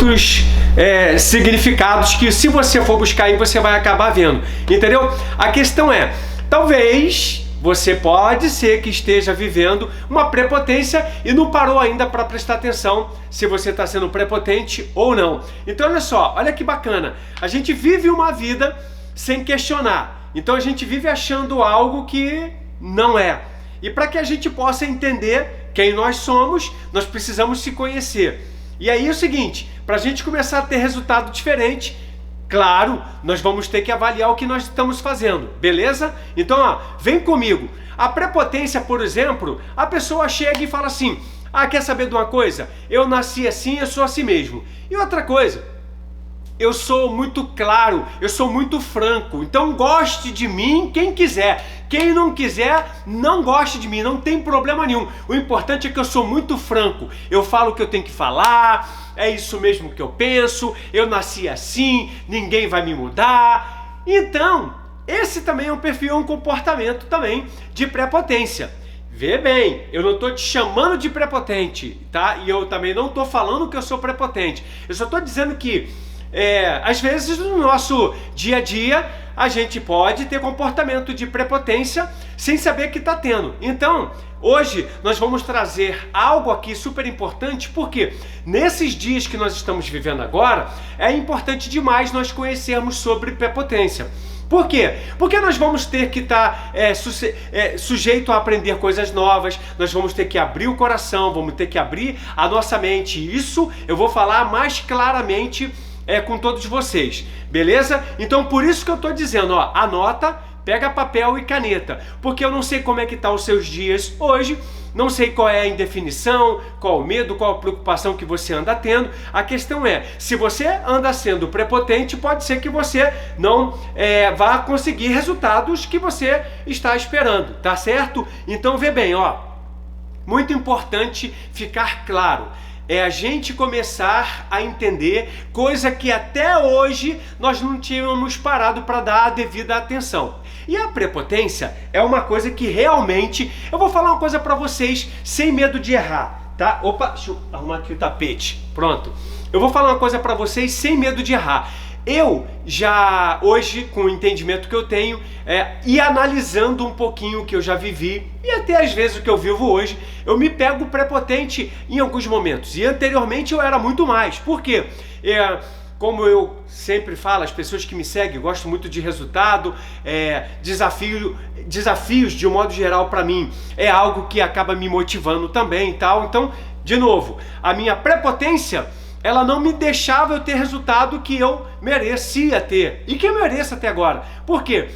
outros significados que, se você for buscar aí, você vai acabar vendo, entendeu? A questão é, talvez você pode ser que esteja vivendo uma prepotência e não parou ainda para prestar atenção se você está sendo prepotente ou não. Então olha só, olha que bacana, a gente vive uma vida sem questionar, então a gente vive achando algo que não é. E para que a gente possa entender quem nós somos, nós precisamos se conhecer. E aí é o seguinte, para a gente começar a ter resultado diferente, claro, nós vamos ter que avaliar o que nós estamos fazendo, beleza? Então, ó, vem comigo. A prepotência, por exemplo, a pessoa chega e fala assim, quer saber de uma coisa? Eu nasci assim, eu sou assim mesmo. E outra coisa, eu sou muito claro, eu sou muito franco, então goste de mim quem quiser. Quem não quiser, não goste de mim, não tem problema nenhum. O importante é que eu sou muito franco, eu falo o que eu tenho que falar, é isso mesmo que eu penso, eu nasci assim, ninguém vai me mudar. Então, esse também é um perfil, é um comportamento também de prepotência. Vê bem, eu não estou te chamando de prepotente, tá? E eu também não estou falando que eu sou prepotente, eu só estou dizendo que às vezes no nosso dia a dia a gente pode ter comportamento de prepotência sem saber que está tendo. Então hoje nós vamos trazer algo aqui super importante, porque nesses dias que nós estamos vivendo agora é importante demais nós conhecermos sobre prepotência. Por quê? Porque nós vamos ter que estar sujeito a aprender coisas novas, nós vamos ter que abrir o coração, vamos ter que abrir a nossa mente. Isso eu vou falar mais claramente com todos vocês, beleza? Então por isso que eu tô dizendo, ó, anota, pega papel e caneta, porque eu não sei como é que tá os seus dias hoje, não sei qual é a indefinição, qual o medo, qual a preocupação que você anda tendo. A questão é, se você anda sendo prepotente, pode ser que você não vá conseguir resultados que você está esperando, tá certo? Então vê bem, ó, muito importante ficar claro. É a gente começar a entender coisa que até hoje nós não tínhamos parado para dar a devida atenção. E a prepotência é uma coisa que realmente... Eu vou falar uma coisa para vocês sem medo de errar, tá? Opa, deixa eu arrumar aqui o tapete. Pronto. Eu vou falar uma coisa para vocês sem medo de errar. Eu já hoje, com o entendimento que eu tenho, e analisando um pouquinho o que eu já vivi, e até às vezes o que eu vivo hoje, eu me pego prepotente em alguns momentos. E anteriormente eu era muito mais. Por quê? Como eu sempre falo, as pessoas que me seguem, gostam muito de resultado, desafios de um modo geral para mim, é algo que acaba me motivando também e tal. Então, de novo, a minha prepotência, ela não me deixava eu ter resultado que eu merecia ter e que eu mereço até agora. Por quê?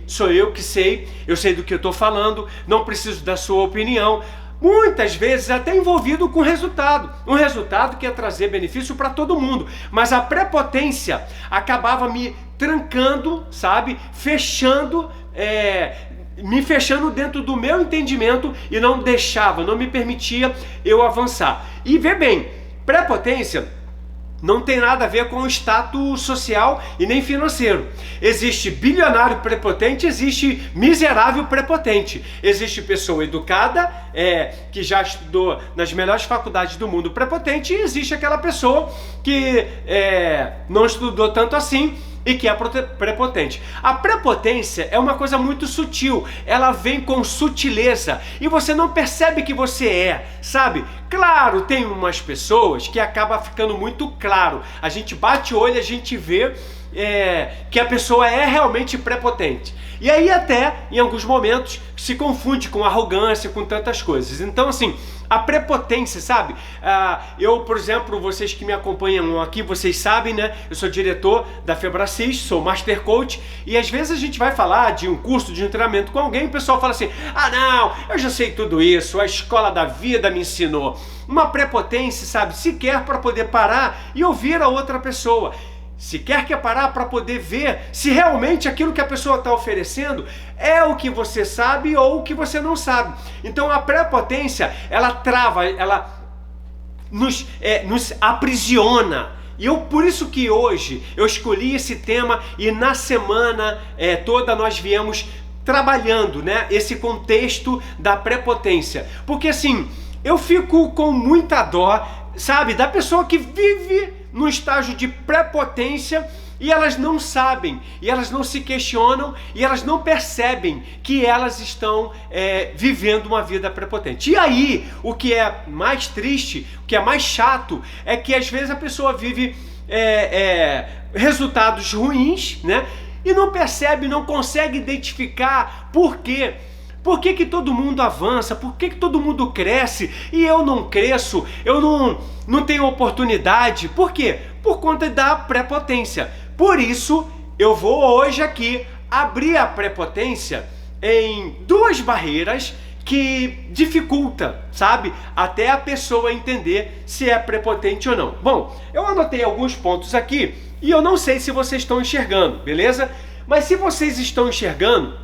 Sou eu que sei, eu sei do que eu estou falando, não preciso da sua opinião. Muitas vezes até envolvido com resultado, um resultado que ia trazer benefício para todo mundo, mas a prepotência acabava me trancando, sabe, me fechando dentro do meu entendimento e não me permitia eu avançar. E vê bem, prepotência não tem nada a ver com o status social e nem financeiro. Existe bilionário prepotente, existe miserável prepotente. Existe pessoa educada, que já estudou nas melhores faculdades do mundo prepotente, e existe aquela pessoa que não estudou tanto assim e que é prepotente. A prepotência é uma coisa muito sutil, ela vem com sutileza e você não percebe que você sabe? Claro, tem umas pessoas que acaba ficando muito claro, a gente bate o olho, a gente vê que a pessoa é realmente prepotente. E aí até, em alguns momentos, se confunde com arrogância, com tantas coisas. Então assim, a prepotência, sabe? Eu, por exemplo, vocês que me acompanham aqui, vocês sabem, né? Eu sou diretor da Febracis, sou Master Coach, e às vezes a gente vai falar de um curso, de um treinamento com alguém, e o pessoal fala assim, não, eu já sei tudo isso, a escola da vida me ensinou. Uma prepotência, sabe? Sequer para poder parar e ouvir a outra pessoa. Sequer quer parar para poder ver se realmente aquilo que a pessoa está oferecendo é o que você sabe ou o que você não sabe. Então a prepotência, ela trava, ela nos aprisiona. E por isso que hoje eu escolhi esse tema e na semana toda nós viemos trabalhando, né, esse contexto da prepotência. Porque assim, eu fico com muita dó, sabe, da pessoa que vive no estágio de prepotência e elas não sabem, e elas não se questionam, e elas não percebem que elas estão vivendo uma vida prepotente. E aí, o que é mais triste, o que é mais chato, é que às vezes a pessoa vive resultados ruins, né? E não percebe, não consegue identificar por quê. Por que que todo mundo avança? Por que que todo mundo cresce e eu não cresço? Eu não tenho oportunidade. Por quê? Por conta da prepotência. Por isso, eu vou hoje aqui abrir a prepotência em duas barreiras que dificulta, sabe? Até a pessoa entender se é prepotente ou não. Bom, eu anotei alguns pontos aqui e eu não sei se vocês estão enxergando, beleza? Mas se vocês estão enxergando,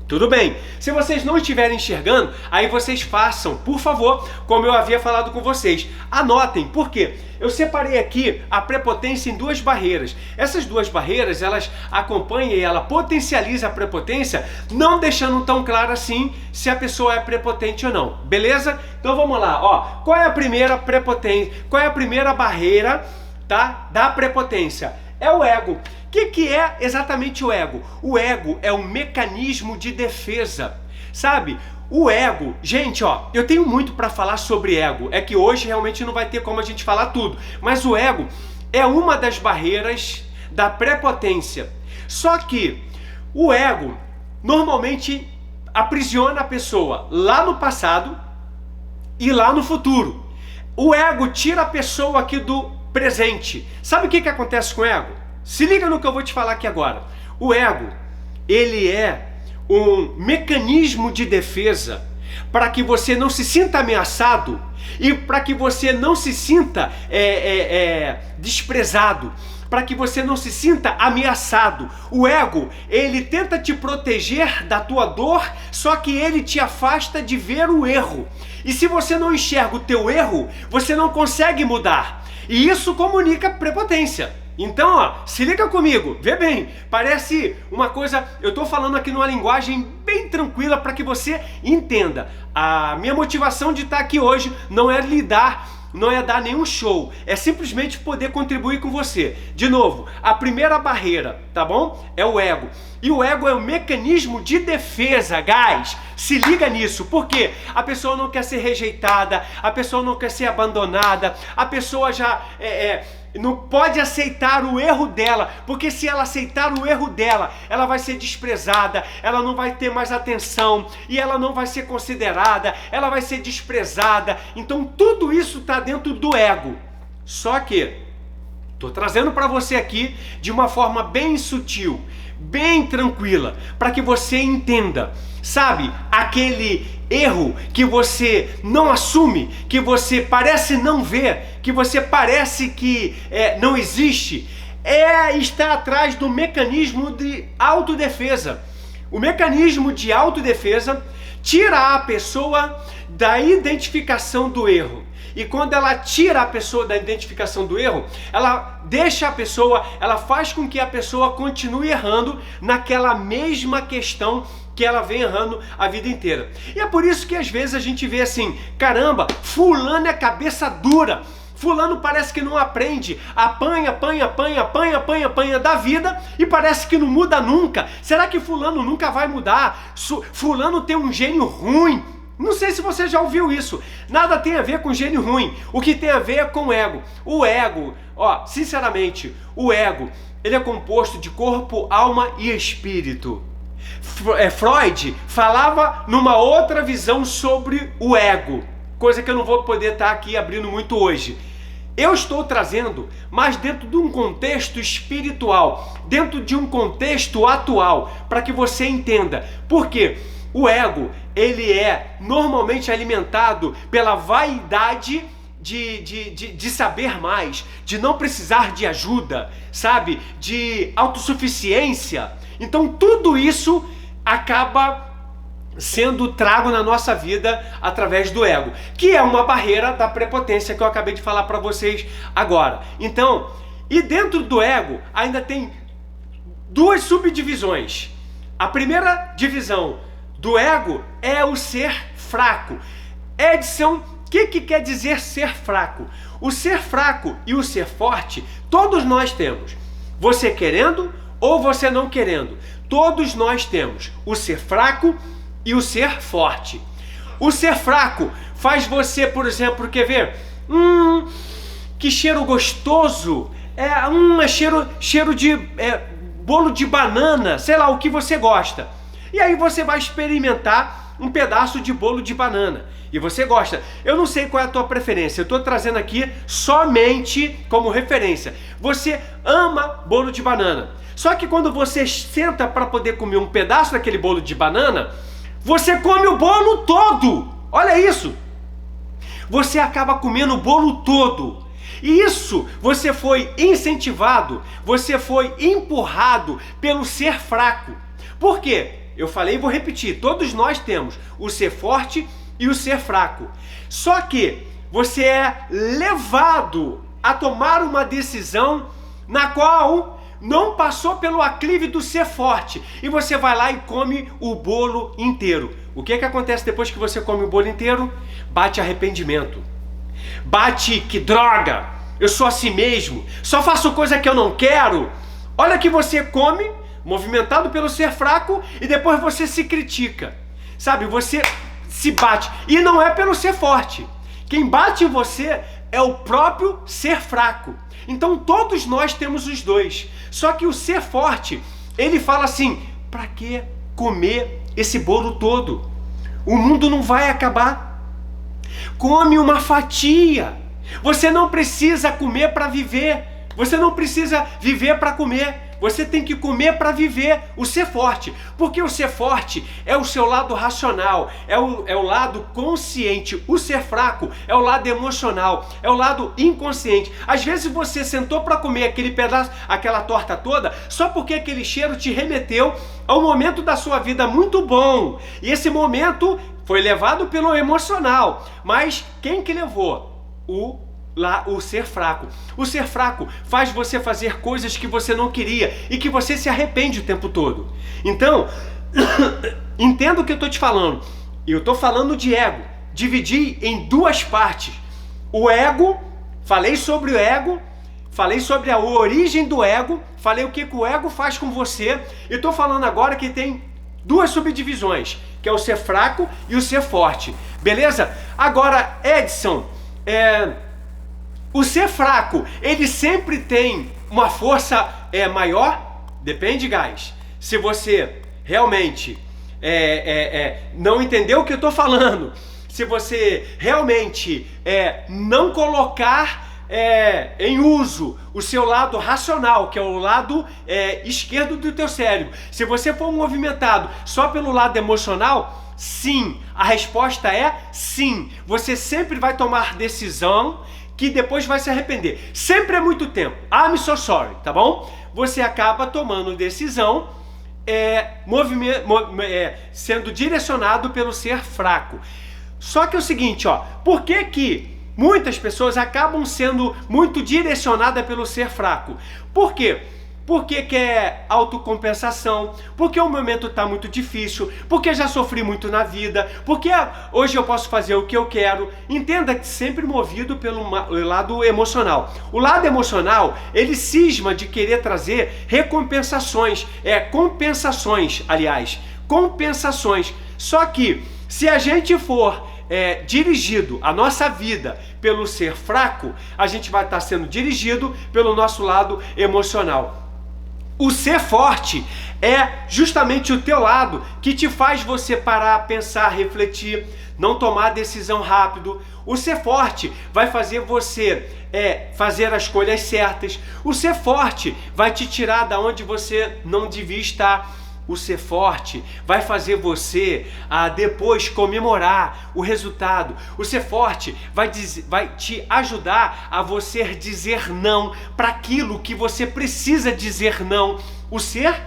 tudo bem. Se vocês não estiverem enxergando, aí vocês façam, por favor, como eu havia falado com vocês. Anotem, por quê? Eu separei aqui a prepotência em duas barreiras. Essas duas barreiras, elas acompanham e ela potencializa a prepotência, não deixando tão claro assim se a pessoa é prepotente ou não. Beleza? Então vamos lá, ó. Qual é a primeira prepotência? Qual é a primeira barreira, tá, da prepotência? É o ego. O que é exatamente o ego? O ego é um mecanismo de defesa, sabe? O ego, gente, ó, eu tenho muito para falar sobre ego. É que hoje realmente não vai ter como a gente falar tudo. Mas o ego é uma das barreiras da prepotência. Só que o ego normalmente aprisiona a pessoa lá no passado e lá no futuro. O ego tira a pessoa aqui do presente. Sabe o que acontece com o ego? Se liga no que eu vou te falar aqui agora. O ego, ele é um mecanismo de defesa para que você não se sinta ameaçado e para que você não se sinta desprezado, para que você não se sinta ameaçado. O ego, ele tenta te proteger da tua dor, só que ele te afasta de ver o erro. E se você não enxerga o teu erro, você não consegue mudar. E isso comunica prepotência. Então, ó, se liga comigo, vê bem, parece uma coisa, eu tô falando aqui numa linguagem bem tranquila para que você entenda. A minha motivação de estar aqui hoje não é não é dar nenhum show, é simplesmente poder contribuir com você. De novo, a primeira barreira, tá bom? É o ego. E o ego é um mecanismo de defesa, guys. Se liga nisso, porque a pessoa não quer ser rejeitada, a pessoa não quer ser abandonada, a pessoa já não pode aceitar o erro dela, porque se ela aceitar o erro dela, ela vai ser desprezada, ela não vai ter mais atenção, e ela não vai ser considerada, ela vai ser desprezada. Então tudo isso está dentro do ego. Só que estou trazendo para você aqui de uma forma bem sutil, bem tranquila, para que você entenda. Sabe, aquele erro que você não assume, que você parece não ver, que você parece que não existe, está atrás do mecanismo de autodefesa. O mecanismo de autodefesa tira a pessoa da identificação do erro. E quando ela tira a pessoa da identificação do erro, ela deixa a pessoa, ela faz com que a pessoa continue errando naquela mesma questão que ela vem errando a vida inteira. E é por isso que às vezes a gente vê assim, caramba, fulano é cabeça dura, fulano parece que não aprende, apanha da vida e parece que não muda nunca. Será que fulano nunca vai mudar? Fulano tem um gênio ruim. Não sei se você já ouviu isso. Nada tem a ver com gênio ruim. O que tem a ver é com o ego. O ego, ó, sinceramente, o ego, ele é composto de corpo, alma e espírito. Freud falava numa outra visão sobre o ego, coisa que eu não vou poder estar aqui abrindo muito hoje. Eu estou trazendo, mas dentro de um contexto espiritual, dentro de um contexto atual, para que você entenda. Por quê? O ego, ele é normalmente alimentado pela vaidade de saber mais, de não precisar de ajuda, sabe? De autossuficiência. Então tudo isso acaba sendo trago na nossa vida através do ego, que é uma barreira da prepotência que eu acabei de falar para vocês agora. Então, e dentro do ego ainda tem duas subdivisões. A primeira divisão do ego é o ser fraco. Edson O que quer dizer ser fraco? O ser fraco e o ser forte, todos nós temos. Você querendo ou você não querendo, todos nós temos o ser fraco e o ser forte. O ser fraco faz você, por exemplo, quer ver? Que cheiro gostoso! É cheiro de bolo de banana, sei lá, o que você gosta. E aí você vai experimentar um pedaço de bolo de banana. E você gosta. Eu não sei qual é a tua preferência, eu estou trazendo aqui somente como referência. Você ama bolo de banana. Só que quando você senta para poder comer um pedaço daquele bolo de banana, você come o bolo todo. Olha isso. Você acaba comendo o bolo todo. E isso você foi incentivado, você foi empurrado pelo ser fraco. Por quê? Eu falei e vou repetir, todos nós temos o ser forte e o ser fraco. Só que você é levado a tomar uma decisão na qual não passou pelo aclive do ser forte. E você vai lá e come o bolo inteiro. O que acontece depois que você come o bolo inteiro? Bate arrependimento. Bate que droga, eu sou assim mesmo, só faço coisa que eu não quero. Olha que você come, movimentado pelo ser fraco, e depois você se critica. Sabe, você se bate. E não é pelo ser forte. Quem bate em você é o próprio ser fraco. Então todos nós temos os dois. Só que o ser forte, ele fala assim, pra que comer esse bolo todo? O mundo não vai acabar. Come uma fatia. Você não precisa comer para viver. Você não precisa viver para comer. Você tem que comer para viver. O ser forte. Porque o ser forte é o seu lado racional. É o lado consciente. O ser fraco é o lado emocional. É o lado inconsciente. Às vezes você sentou para comer aquele pedaço, aquela torta toda, só porque aquele cheiro te remeteu a um momento da sua vida muito bom. E esse momento foi levado pelo emocional. Mas quem que levou? O ser fraco. O ser fraco faz você fazer coisas que você não queria e que você se arrepende o tempo todo. Então, entenda o que eu estou te falando. Eu estou falando de ego. Dividi em duas partes. O ego, falei sobre o ego, falei sobre a origem do ego, falei o que o ego faz com você. E estou falando agora que tem duas subdivisões, que é o ser fraco e o ser forte. Beleza? Agora, Edson, o ser fraco, ele sempre tem uma força maior? Depende, guys. Se você realmente não entendeu o que eu estou falando, se você realmente não colocar em uso o seu lado racional, que é o lado esquerdo do teu cérebro, se você for movimentado só pelo lado emocional, sim, a resposta é sim. Você sempre vai tomar decisão que depois vai se arrepender. Sempre é muito tempo. I'm so sorry, tá bom? Você acaba tomando decisão sendo direcionado pelo ser fraco. Só que é o seguinte, ó, por que muitas pessoas acabam sendo muito direcionadas pelo ser fraco? Por quê? Porque quer autocompensação, porque o momento está muito difícil, porque já sofri muito na vida, porque hoje eu posso fazer o que eu quero. Entenda que sempre movido pelo lado emocional. O lado emocional, ele cisma de querer trazer recompensações, compensações. Só que se a gente for dirigido a nossa vida pelo ser fraco, a gente vai estar sendo dirigido pelo nosso lado emocional. O ser forte é justamente o teu lado que te faz você parar, pensar, refletir, não tomar decisão rápido. O ser forte vai fazer você fazer as escolhas certas. O ser forte vai te tirar da onde você não devia estar. O ser forte vai fazer você depois comemorar o resultado. O ser forte vai te ajudar a você dizer não para aquilo que você precisa dizer não. O ser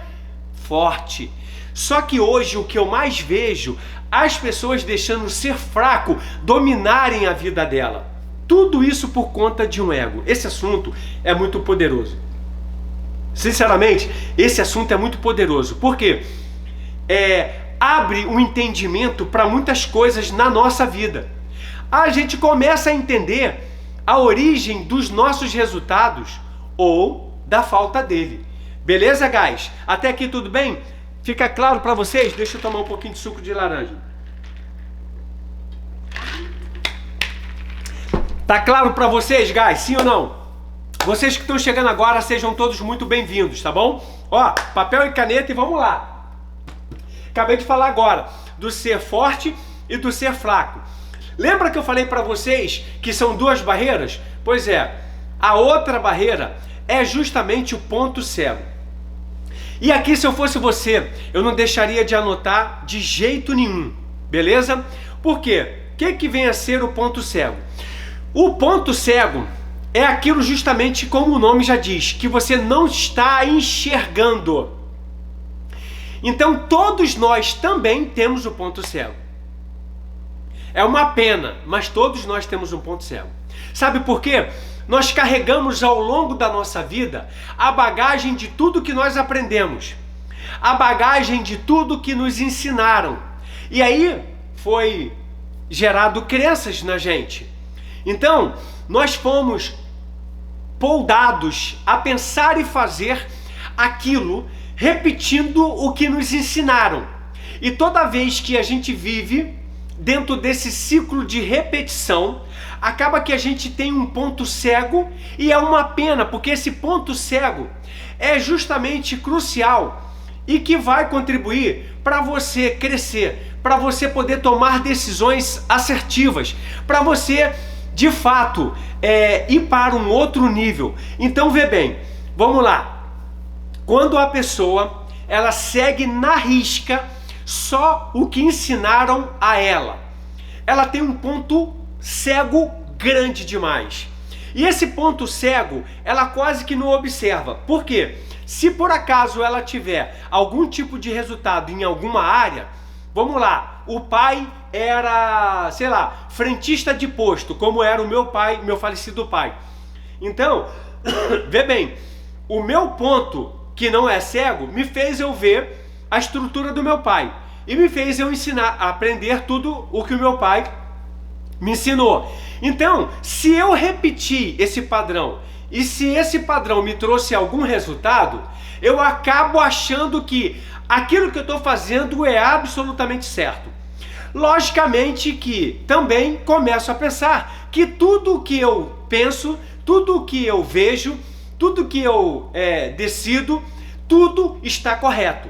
forte. Só que hoje o que eu mais vejo, as pessoas deixando o ser fraco dominarem a vida dela. Tudo isso por conta de um ego. Esse assunto é muito poderoso. Sinceramente, esse assunto é muito poderoso, porque abre um entendimento para muitas coisas na nossa vida. a gente começa a entender a origem dos nossos resultados ou da falta dele. Beleza, guys? Até aqui tudo bem? Fica claro para vocês? Deixa eu tomar um pouquinho de suco de laranja. Tá claro para vocês, guys? Sim ou não? Vocês que estão chegando agora, sejam todos muito bem-vindos, tá bom? Ó, papel e caneta e vamos lá. Acabei de falar agora do ser forte e do ser fraco. Lembra que eu falei para vocês que são duas barreiras? Pois é, a outra barreira é justamente o ponto cego. E aqui, se eu fosse você, eu não deixaria de anotar de jeito nenhum, beleza? Por quê? O que vem a ser o ponto cego? O ponto cego é aquilo justamente como o nome já diz, que você não está enxergando. Então todos nós também temos o ponto cego. É uma pena, mas todos nós temos um ponto cego. Sabe por quê? Nós carregamos ao longo da nossa vida a bagagem de tudo que nós aprendemos, a bagagem de tudo que nos ensinaram. E aí foi gerado crenças na gente. Então, nós fomos moldados a pensar e fazer aquilo repetindo o que nos ensinaram. E toda vez que a gente vive dentro desse ciclo de repetição, acaba que a gente tem um ponto cego, e é uma pena, porque esse ponto cego é justamente crucial e que vai contribuir para você crescer, para você poder tomar decisões assertivas, para você de fato ir para um outro nível. Então vê bem, vamos lá. Quando a pessoa ela segue na risca só o que ensinaram a ela, ela tem um ponto cego grande demais. E esse ponto cego ela quase que não observa. Por quê? Se por acaso ela tiver algum tipo de resultado em alguma área, vamos lá, o pai era, sei lá, frentista de posto, como era o meu pai, meu falecido pai. Então, vê bem, o meu ponto, que não é cego, me fez eu ver a estrutura do meu pai. E me fez eu ensinar, aprender tudo o que o meu pai me ensinou. Então, se eu repetir esse padrão, e se esse padrão me trouxe algum resultado, eu acabo achando que aquilo que eu estou fazendo é absolutamente certo. Logicamente que também começo a pensar que tudo que eu penso, tudo que eu vejo, tudo que eu decido, tudo está correto.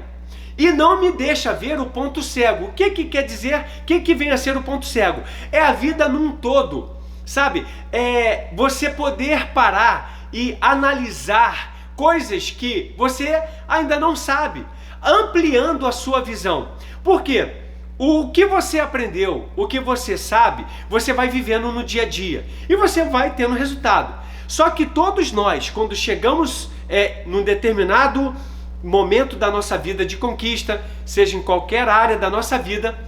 E não me deixa ver o ponto cego. O que quer dizer? O que vem a ser o ponto cego? É a vida num todo, sabe? É você poder parar e analisar coisas que você ainda não sabe, ampliando a sua visão. Por quê? O que você aprendeu, o que você sabe, você vai vivendo no dia a dia e você vai tendo resultado. Só que todos nós, quando chegamos num determinado momento da nossa vida de conquista, seja em qualquer área da nossa vida,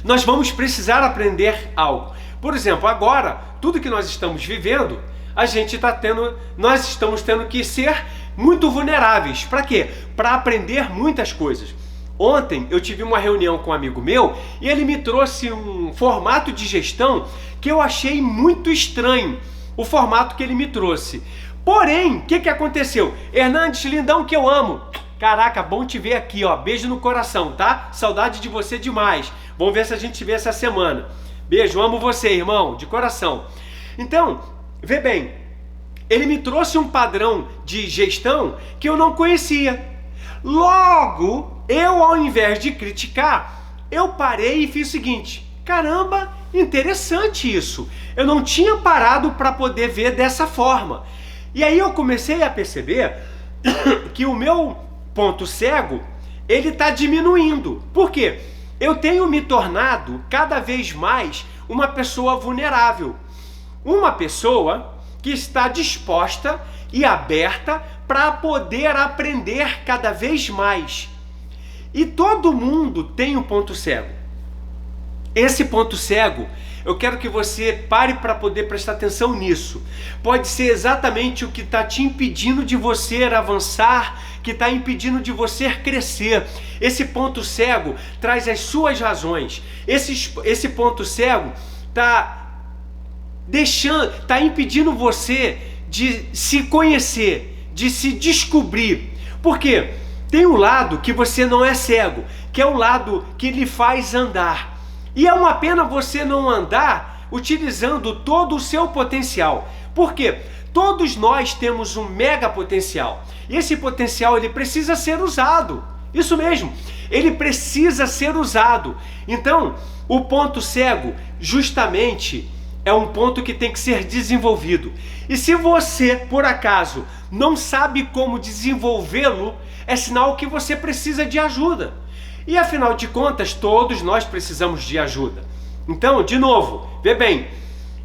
nós vamos precisar aprender algo. Por exemplo, agora, tudo que nós estamos vivendo, nós estamos tendo que ser muito vulneráveis. Para quê? Para aprender muitas coisas. Ontem eu tive uma reunião com um amigo meu e ele me trouxe um formato de gestão que eu achei muito estranho, o formato que ele me trouxe. Porém, o que aconteceu? Hernandes, lindão que eu amo. Caraca, bom te ver aqui, ó. Beijo no coração, tá? Saudade de você demais. Vamos ver se a gente se vê essa semana. Beijo, amo você, irmão, de coração. Então, vê bem, ele me trouxe um padrão de gestão que eu não conhecia. Logo, eu ao invés de criticar, eu parei e fiz o seguinte: caramba, interessante isso. Eu não tinha parado para poder ver dessa forma. E aí eu comecei a perceber que o meu ponto cego, ele está diminuindo. Por quê? Eu tenho me tornado cada vez mais uma pessoa vulnerável. Uma pessoa que está disposta e aberta para poder aprender cada vez mais. E todo mundo tem um ponto cego. Esse ponto cego, eu quero que você pare para poder prestar atenção nisso. Pode ser exatamente o que está te impedindo de você avançar, que está impedindo de você crescer. Esse ponto cego traz as suas razões. Esse ponto cego tá impedindo você de se conhecer, de se descobrir. Por quê? Tem um lado que você não é cego, que é o lado que lhe faz andar. E é uma pena você não andar utilizando todo o seu potencial. Por quê? Todos nós temos um mega potencial. E esse potencial ele precisa ser usado. Isso mesmo, ele precisa ser usado. Então, o ponto cego justamente é um ponto que tem que ser desenvolvido. E se você, por acaso, não sabe como desenvolvê-lo, é sinal que você precisa de ajuda. E afinal de contas, todos nós precisamos de ajuda. Então, de novo, vê bem,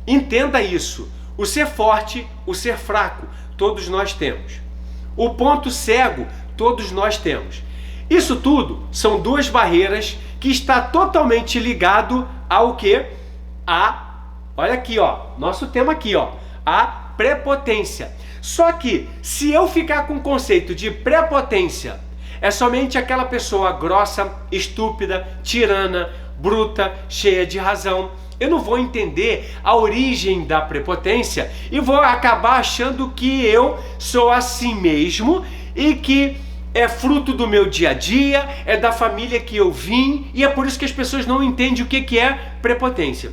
entenda isso. O ser forte, o ser fraco, todos nós temos. O ponto cego, todos nós temos. Isso tudo são duas barreiras que está totalmente ligado ao quê? Olha aqui, ó, nosso tema aqui, ó, a prepotência. Só que se eu ficar com o conceito de prepotência, é somente aquela pessoa grossa, estúpida, tirana, bruta, cheia de razão. Eu não vou entender a origem da prepotência e vou acabar achando que eu sou assim mesmo e que é fruto do meu dia a dia, é da família que eu vim, e é por isso que as pessoas não entendem o que é prepotência.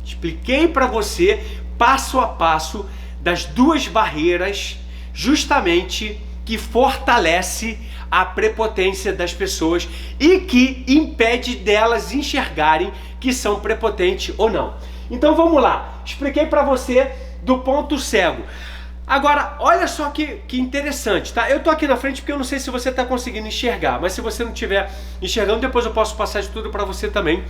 Expliquei para você, passo a passo, das duas barreiras, justamente, que fortalece a prepotência das pessoas e que impede delas enxergarem que são prepotentes ou não. Então vamos lá, expliquei para você do ponto cego. Agora, olha só que interessante, tá? Eu tô aqui na frente porque eu não sei se você tá conseguindo enxergar, mas se você não estiver enxergando, depois eu posso passar de tudo para você também.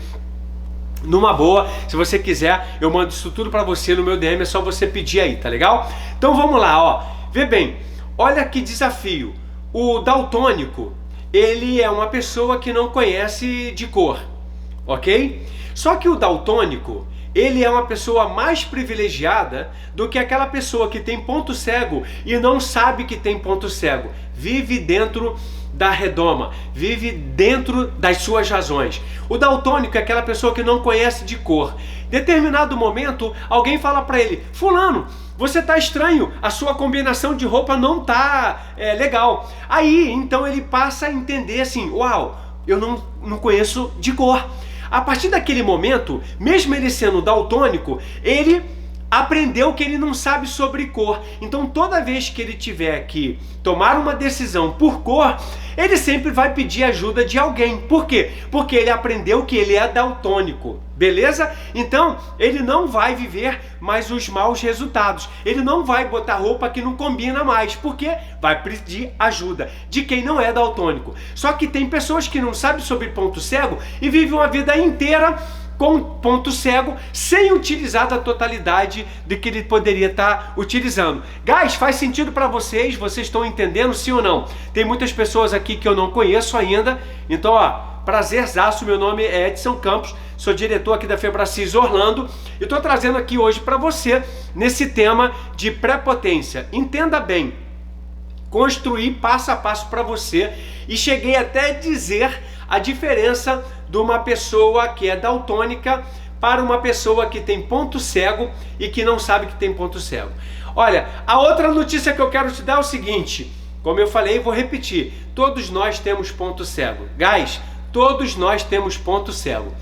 Numa boa, se você quiser, eu mando isso tudo para você no meu DM, é só você pedir aí, tá legal? Então vamos lá, ó. Vê bem, olha que desafio. O daltônico, ele é uma pessoa que não conhece de cor, ok? Só que o daltônico, ele é uma pessoa mais privilegiada do que aquela pessoa que tem ponto cego e não sabe que tem ponto cego. Vive dentro da redoma, vive dentro das suas razões. O daltônico é aquela pessoa que não conhece de cor. Determinado momento, alguém fala para ele: fulano, você tá estranho, a sua combinação de roupa não tá legal. Aí, então ele passa a entender assim: uau, eu não conheço de cor. A partir daquele momento, mesmo ele sendo daltônico, ele aprendeu que ele não sabe sobre cor. Então toda vez que ele tiver que tomar uma decisão por cor, ele sempre vai pedir ajuda de alguém. Por quê? Porque ele aprendeu que ele é daltônico. Beleza? Então ele não vai viver mais os maus resultados. Ele não vai botar roupa que não combina mais, porque vai pedir ajuda de quem não é daltônico. Só que tem pessoas que não sabem sobre ponto cego e vivem uma vida inteira com ponto cego, sem utilizar da totalidade de que ele poderia estar utilizando. Guys, faz sentido para vocês? Vocês estão entendendo, sim ou não? Tem muitas pessoas aqui que eu não conheço ainda, então, ó, prazerzaço, meu nome é Edson Campos, sou diretor aqui da Febracis Orlando e estou trazendo aqui hoje para você, nesse tema de prepotência. Entenda bem, construir passo a passo para você e cheguei até a dizer a diferença de uma pessoa que é daltônica para uma pessoa que tem ponto cego e que não sabe que tem ponto cego. Olha, a outra notícia que eu quero te dar é o seguinte, como eu falei, vou repetir, todos nós temos ponto cego. Guys, todos nós temos ponto cego.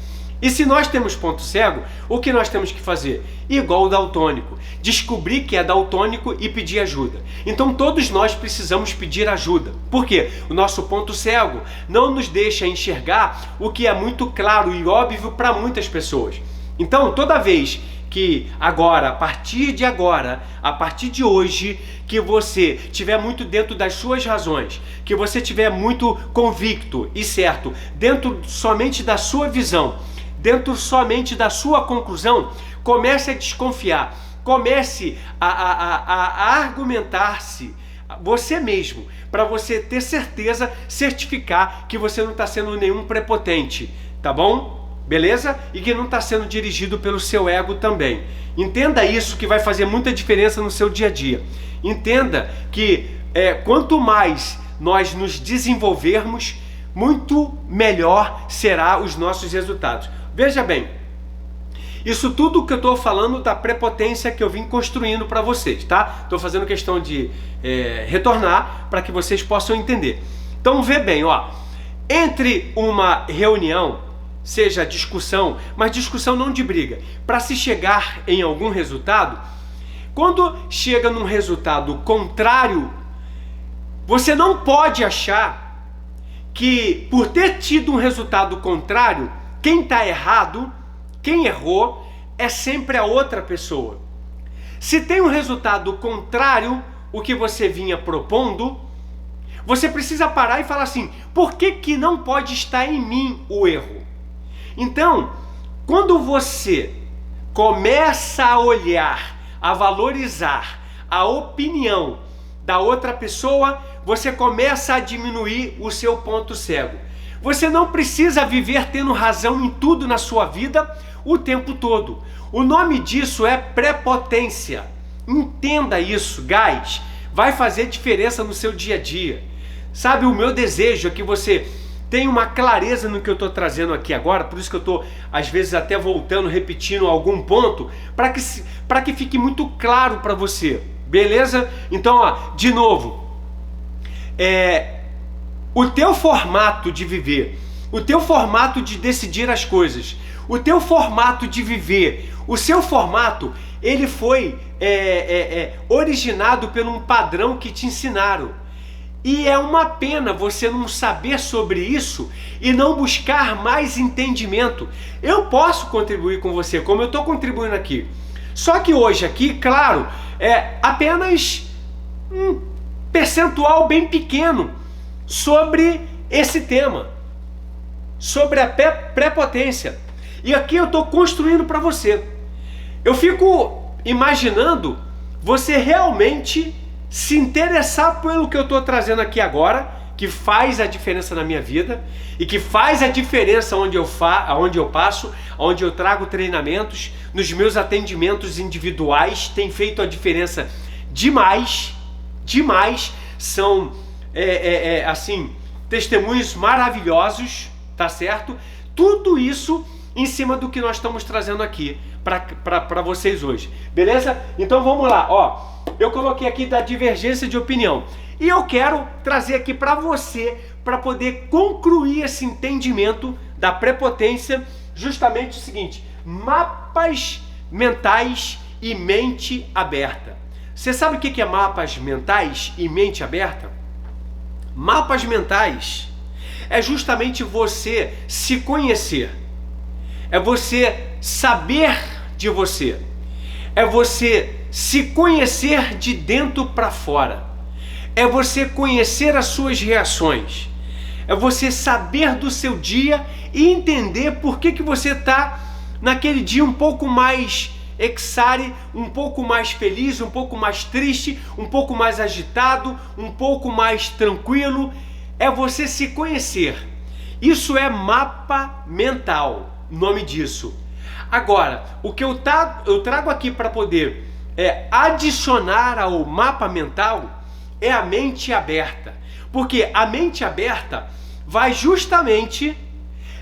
E se nós temos ponto cego, o que nós temos que fazer? Igual o daltônico, descobrir que é daltônico e pedir ajuda. Então todos nós precisamos pedir ajuda. Por quê? O nosso ponto cego não nos deixa enxergar o que é muito claro e óbvio para muitas pessoas. Então toda vez que agora, a partir de hoje, que você estiver muito dentro das suas razões, que você estiver muito convicto e certo, dentro somente da sua visão, dentro somente da sua conclusão, comece a desconfiar, comece a argumentar-se você mesmo, para você ter certeza, certificar que você não está sendo nenhum prepotente, tá bom? Beleza? E que não está sendo dirigido pelo seu ego também. Entenda isso, que vai fazer muita diferença no seu dia a dia. Entenda que quanto mais nós nos desenvolvermos, muito melhor será os nossos resultados. Veja bem, Isso tudo que eu estou falando da prepotência que eu vim construindo para vocês, tá? Estou fazendo questão de retornar para que vocês possam entender. Então vê bem, ó, entre uma reunião, seja discussão, mas discussão não de briga, para se chegar em algum resultado, quando chega num resultado contrário, você não pode achar que por ter tido um resultado contrário, quem está errado, quem errou, é sempre a outra pessoa. Se tem um resultado contrário o que você vinha propondo, você precisa parar e falar assim, por que não pode estar em mim o erro? Então, quando você começa a olhar, a valorizar a opinião da outra pessoa, você começa a diminuir o seu ponto cego. Você não precisa viver tendo razão em tudo na sua vida o tempo todo. O nome disso é prepotência. Entenda isso, guys. Vai fazer diferença no seu dia a dia. Sabe, o meu desejo é que você tenha uma clareza no que eu estou trazendo aqui agora, por isso que eu estou, às vezes, até voltando, repetindo algum ponto, para que fique muito claro para você. Beleza? Então, ó, de novo, o teu formato de viver, o teu formato de decidir as coisas, o teu formato de viver, o seu formato, ele foi originado por um padrão que te ensinaram. E é uma pena você não saber sobre isso e não buscar mais entendimento. Eu posso contribuir com você, como eu estou contribuindo aqui. Só que hoje aqui, claro, é apenas um percentual bem pequeno sobre esse tema, sobre a prepotência. E aqui eu estou construindo para você. Eu fico imaginando você realmente se interessar pelo que eu estou trazendo aqui agora, que faz a diferença na minha vida e que faz a diferença onde eu passo, onde eu trago treinamentos, nos meus atendimentos individuais, tem feito a diferença demais, demais. São assim, testemunhos maravilhosos, tá certo? Tudo isso em cima do que nós estamos trazendo aqui para vocês hoje, beleza? Então vamos lá, ó. Eu coloquei aqui da divergência de opinião e eu quero trazer aqui para você, para poder concluir esse entendimento da prepotência, justamente o seguinte: mapas mentais e mente aberta. Você sabe o que é mapas mentais e mente aberta? Mapas mentais é justamente você se conhecer, é você saber de você, é você se conhecer de dentro para fora, é você conhecer as suas reações, é você saber do seu dia e entender por que você está naquele dia um pouco mais exare, um pouco mais feliz, um pouco mais triste, um pouco mais agitado, um pouco mais tranquilo. É você se conhecer. Isso é mapa mental, nome disso. Agora, o que eu trago aqui para poder adicionar ao mapa mental é a mente aberta, porque a mente aberta vai justamente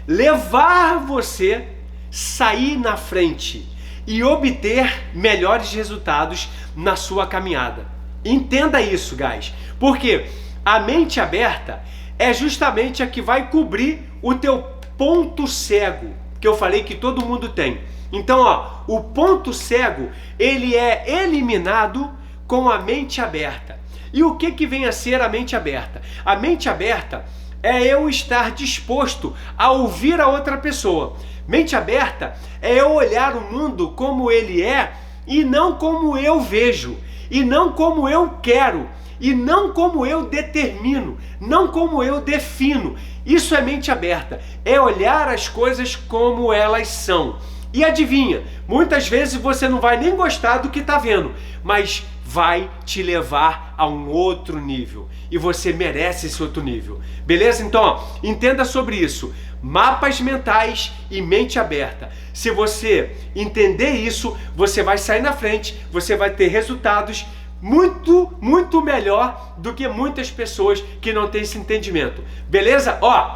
levar você sair na frente e obter melhores resultados na sua caminhada. Entenda isso, guys, porque a mente aberta é justamente a que vai cobrir o teu ponto cego, que eu falei que todo mundo tem. Então, ó, o ponto cego, ele é eliminado com a mente aberta. E o que vem a ser a mente aberta? A mente aberta é eu estar disposto a ouvir a outra pessoa. Mente aberta é eu olhar o mundo como ele é e não como eu vejo, e não como eu quero, e não como eu determino, não como eu defino. Isso é mente aberta, é olhar as coisas como elas são. E adivinha, muitas vezes você não vai nem gostar do que está vendo, mas vai te levar a um outro nível. E você merece esse outro nível. Beleza? Então, ó, entenda sobre isso. Mapas mentais e mente aberta. Se você entender isso, você vai sair na frente, você vai ter resultados muito, muito melhor do que muitas pessoas que não têm esse entendimento. Beleza? Ó,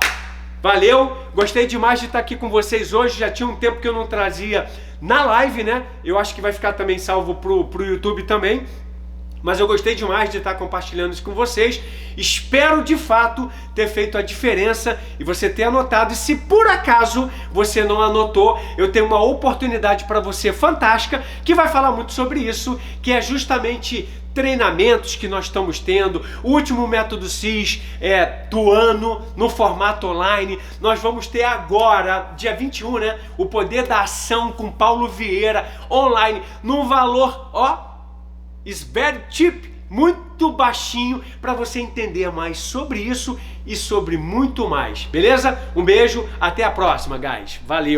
Valeu, gostei demais de estar aqui com vocês hoje, já tinha um tempo que eu não trazia na live, né? Eu acho que vai ficar também salvo pro YouTube também. Mas eu gostei demais de estar compartilhando isso com vocês. Espero de fato ter feito a diferença e você ter anotado. E se por acaso você não anotou, eu tenho uma oportunidade para você fantástica que vai falar muito sobre isso, que é justamente treinamentos que nós estamos tendo. O último método CIS do ano no formato online. Nós vamos ter agora, dia 21, né? O Poder da Ação com Paulo Vieira online, num valor, is very cheap, muito baixinho, para você entender mais sobre isso e sobre muito mais, beleza? Um beijo, até a próxima, guys. Valeu!